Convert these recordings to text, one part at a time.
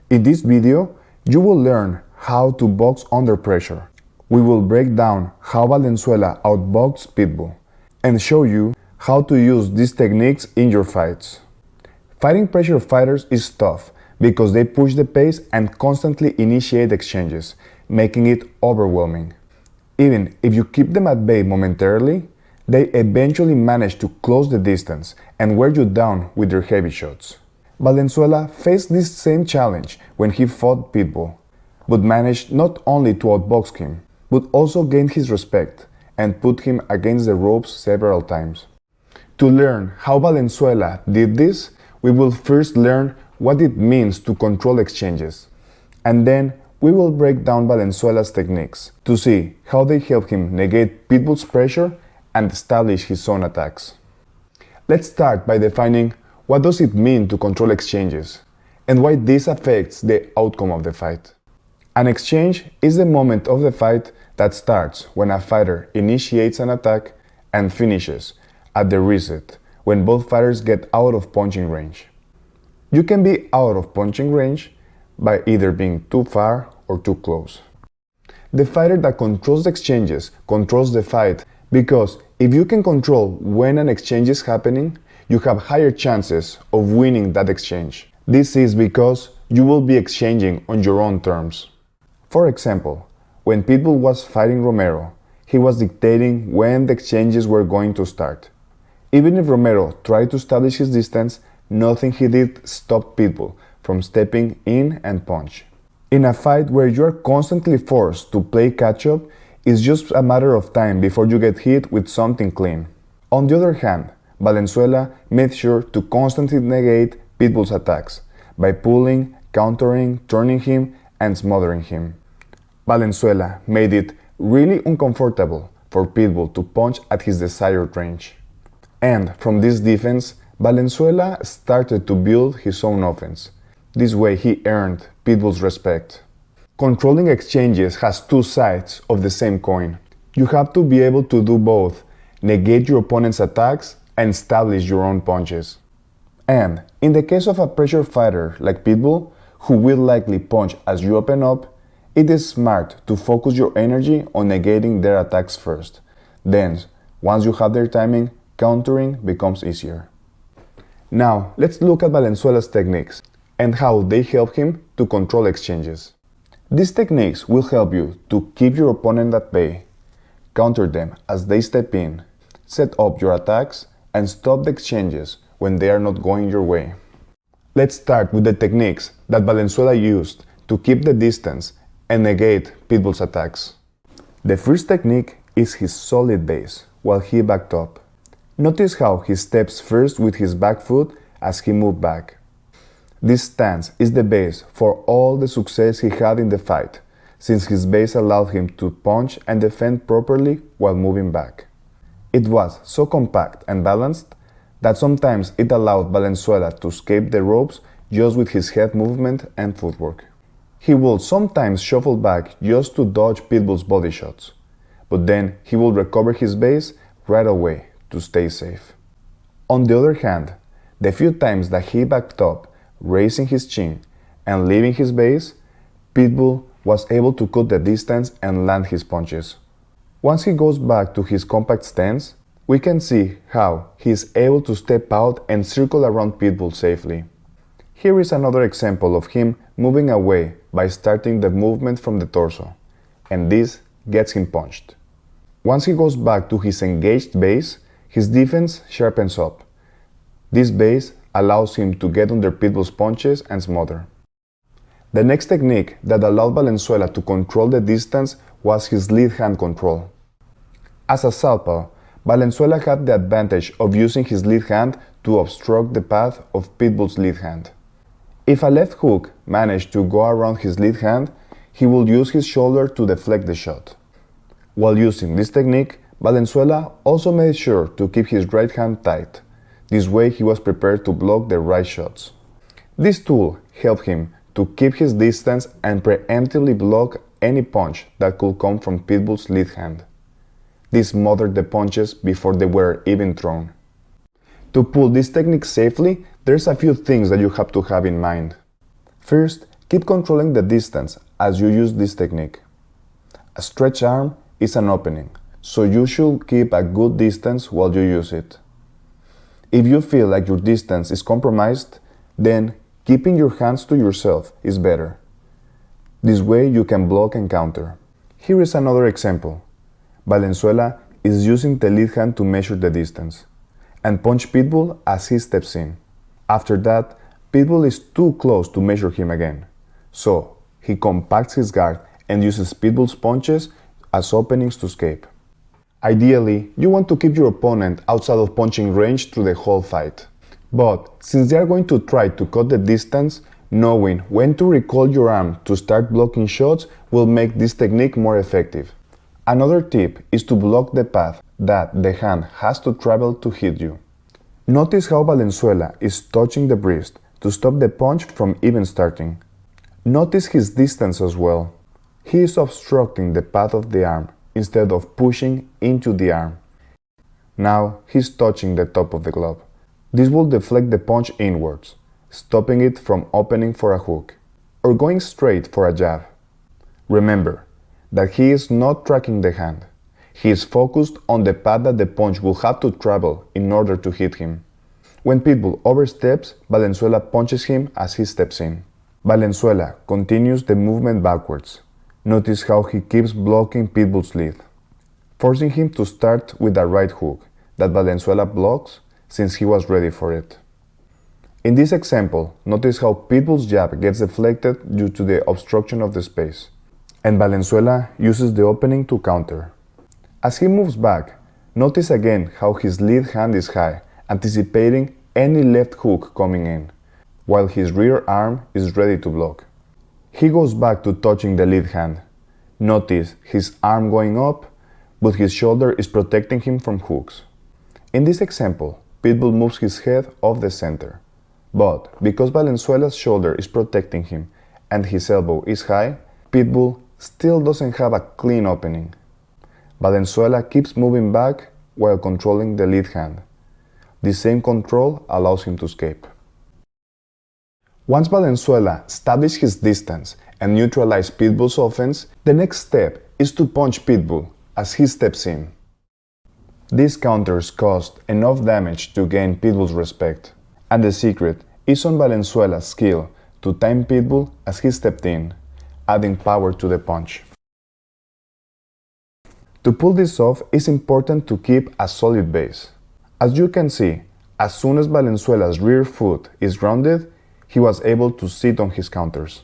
In this video, you will learn how to box under pressure. We will break down how Valenzuela outboxed Pitbull and show you how to use these techniques in your fights. Fighting pressure fighters is tough because they push the pace and constantly initiate exchanges, making it overwhelming. Even if you keep them at bay momentarily, they eventually manage to close the distance and wear you down with their heavy shots. Valenzuela faced this same challenge when he fought Pitbull, but managed not only to outbox him, but also gain his respect and put him against the ropes several times. To learn how Valenzuela did this, we will first learn what it means to control exchanges, and then we will break down Valenzuela's techniques to see how they help him negate Pitbull's pressure and establish his own attacks. Let's start by defining what does it mean to control exchanges and why this affects the outcome of the fight. An exchange is the moment of the fight that starts when a fighter initiates an attack and finishes at the reset when both fighters get out of punching range. You can be out of punching range by either being too far or too close. The fighter that controls the exchanges controls the fight because if you can control when an exchange is happening, you have higher chances of winning that exchange. This is because you will be exchanging on your own terms. For example, when Pitbull was fighting Romero, he was dictating when the exchanges were going to start. Even if Romero tried to establish his distance, nothing he did stopped Pitbull from stepping in and punch. In a fight where you are constantly forced to play catch-up, it's just a matter of time before you get hit with something clean. On the other hand, Valenzuela made sure to constantly negate Pitbull's attacks by pulling, countering, turning him, and smothering him. Valenzuela made it really uncomfortable for Pitbull to punch at his desired range. And from this defense, Valenzuela started to build his own offense. This way he earned Pitbull's respect. Controlling exchanges has two sides of the same coin. You have to be able to do both, negate your opponent's attacks and establish your own punches. And in the case of a pressure fighter like Pitbull, who will likely punch as you open up, it is smart to focus your energy on negating their attacks first. Then, once you have their timing, countering becomes easier. Now, let's look at Valenzuela's techniques and how they help him to control exchanges. These techniques will help you to keep your opponent at bay, counter them as they step in, set up your attacks, and stop the exchanges when they are not going your way. Let's start with the techniques that Valenzuela used to keep the distance and negate Pitbull's attacks. The first technique is his solid base while he backed up. Notice how he steps first with his back foot as he moved back. This stance is the base for all the success he had in the fight, since his base allowed him to punch and defend properly while moving back. It was so compact and balanced that sometimes it allowed Valenzuela to escape the ropes just with his head movement and footwork. He would sometimes shuffle back just to dodge Pitbull's body shots, but then he would recover his base right away to stay safe. On the other hand, the few times that he backed up, raising his chin and leaving his base, Pitbull was able to cut the distance and land his punches. Once he goes back to his compact stance, we can see how he is able to step out and circle around Pitbull safely. Here is another example of him moving away by starting the movement from the torso, and this gets him punched. Once he goes back to his engaged base, his defense sharpens up. This base allows him to get under Pitbull's punches and smother. The next technique that allowed Valenzuela to control the distance was his lead hand control. As a southpaw, Valenzuela had the advantage of using his lead hand to obstruct the path of Pitbull's lead hand. If a left hook managed to go around his lead hand, he would use his shoulder to deflect the shot. While using this technique, Valenzuela also made sure to keep his right hand tight. This way he was prepared to block the right shots. This tool helped him to keep his distance and preemptively block any punch that could come from Pitbull's lead hand. This smothered the punches before they were even thrown. To pull this technique safely, there's a few things that you have to have in mind. First, Keep controlling the distance as you use this technique. A stretch arm is an opening, so you should keep a good distance while you use it. If you feel like your distance is compromised, then keeping your hands to yourself is better. This way you can block and counter. Here is another example. Valenzuela is using the lead hand to measure the distance and punch Pitbull as he steps in. After that, Pitbull is too close to measure him again, so he compacts his guard and uses Pitbull's punches as openings to escape. Ideally, you want to keep your opponent outside of punching range through the whole fight. But since they are going to try to cut the distance, knowing when to recall your arm to start blocking shots will make this technique more effective. Another tip is to block the path that the hand has to travel to hit you. Notice how Valenzuela is touching the wrist to stop the punch from even starting. Notice his distance as well. He is obstructing the path of the arm instead of pushing into the arm. Now he's touching the top of the glove. This will deflect the punch inwards, stopping it from opening for a hook or going straight for a jab. Remember that he is not tracking the hand. He is focused on the path that the punch will have to travel in order to hit him. When Pitbull oversteps, Valenzuela punches him as he steps in. Valenzuela continues the movement backwards. Notice how he keeps blocking Pitbull's lead, forcing him to start with a right hook that Valenzuela blocks since he was ready for it. In this example, notice how Pitbull's jab gets deflected due to the obstruction of the space, and Valenzuela uses the opening to counter. As he moves back, notice again how his lead hand is high, anticipating any left hook coming in, while his rear arm is ready to block. He goes back to touching the lead hand. Notice his arm going up, but his shoulder is protecting him from hooks. In this example, Pitbull moves his head off the center, but because Valenzuela's shoulder is protecting him and his elbow is high, Pitbull still doesn't have a clean opening. Valenzuela keeps moving back while controlling the lead hand. This same control allows him to escape. Once Valenzuela established his distance and neutralized Pitbull's offense, the next step is to punch Pitbull as he steps in. These counters caused enough damage to gain Pitbull's respect, and the secret is on Valenzuela's skill to time Pitbull as he stepped in, adding power to the punch. To pull this off, it's important to keep a solid base. As you can see, as soon as Valenzuela's rear foot is grounded, he was able to sit on his counters.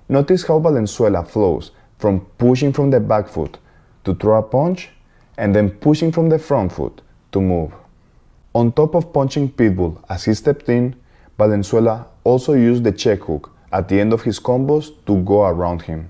Notice how Valenzuela flows from pushing from the back foot to throw a punch and then pushing from the front foot to move. On top of punching Pitbull as he stepped in, Valenzuela also used the check hook at the end of his combos to go around him.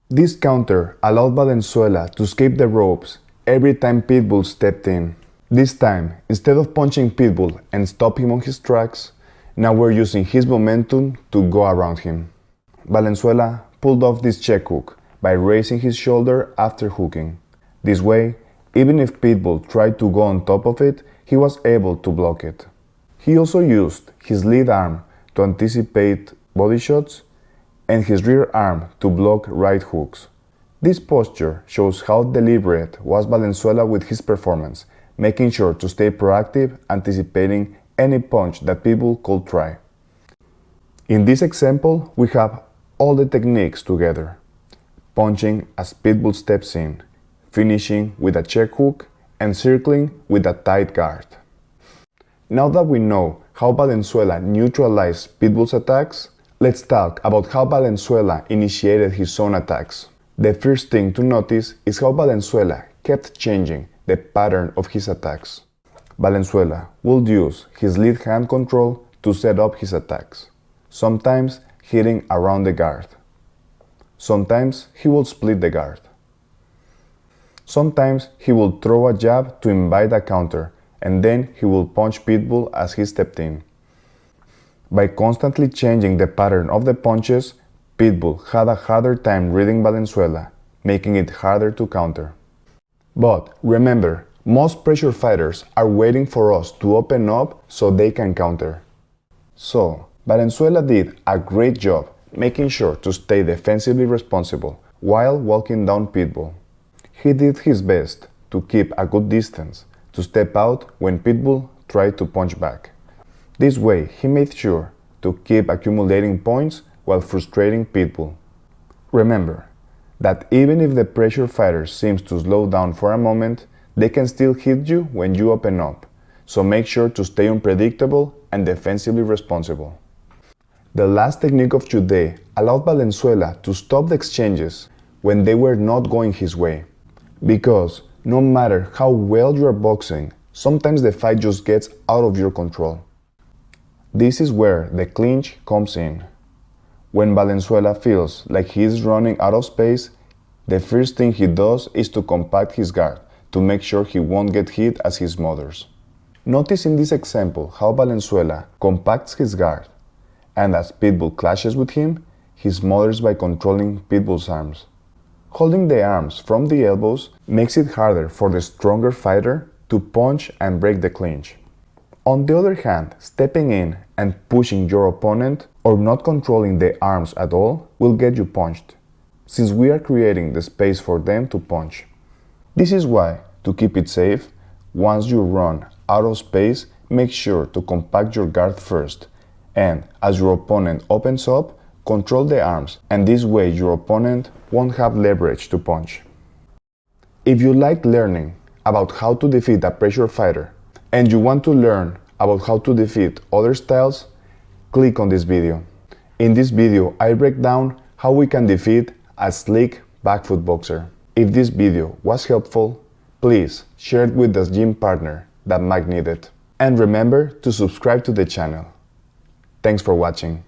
This counter allowed Valenzuela to escape the ropes every time Pitbull stepped in. This time, instead of punching Pitbull and stop him on his tracks, now we're using his momentum to go around him. Valenzuela pulled off this check hook by raising his shoulder after hooking. This way, even if Pitbull tried to go on top of it, he was able to block it. He also used his lead arm to anticipate body shots and his rear arm to block right hooks. This posture shows how deliberate was Valenzuela with his performance, making sure to stay proactive, anticipating any punch that Pitbull could try. In this example, we have all the techniques together. Punching as Pitbull steps in, finishing with a check hook, and circling with a tight guard. Now that we know how Valenzuela neutralized Pitbull's attacks, let's talk about how Valenzuela initiated his own attacks. The first thing to notice is how Valenzuela kept changing the pattern of his attacks. Valenzuela would use his lead hand control to set up his attacks, sometimes hitting around the guard. Sometimes he will split the guard. Sometimes he will throw a jab to invite a counter, and then he will punch Pitbull as he stepped in. By constantly changing the pattern of the punches, Pitbull had a harder time reading Valenzuela, making it harder to counter. But remember, most pressure fighters are waiting for us to open up so they can counter. So, Valenzuela did a great job making sure to stay defensively responsible while walking down Pitbull. He did his best to keep a good distance, to step out when Pitbull tried to punch back. This way, he made sure to keep accumulating points while frustrating Pitbull. Remember that even if the pressure fighter seems to slow down for a moment, they can still hit you when you open up, so make sure to stay unpredictable and defensively responsible. The last technique of today allowed Valenzuela to stop the exchanges when they were not going his way. Because no matter how well you are boxing, sometimes the fight just gets out of your control. This is where the clinch comes in. When Valenzuela feels like he is running out of space, the first thing he does is to compact his guard to make sure he won't get hit as he smothers. Notice in this example how Valenzuela compacts his guard, and as Pitbull clashes with him, he smothers by controlling Pitbull's arms. Holding the arms from the elbows makes it harder for the stronger fighter to punch and break the clinch. On the other hand, stepping in and pushing your opponent or not controlling the arms at all will get you punched, since we are creating the space for them to punch. This is why, to keep it safe, once you run out of space, make sure to compact your guard first, and as your opponent opens up, control the arms, and this way your opponent won't have leverage to punch. If you like learning about how to defeat a pressure fighter, and you want to learn about how to defeat other styles, click on this video. In this video, I break down how we can defeat a slick backfoot boxer. If this video was helpful, please share it with the gym partner that might need it. And remember to subscribe to the channel. Thanks for watching.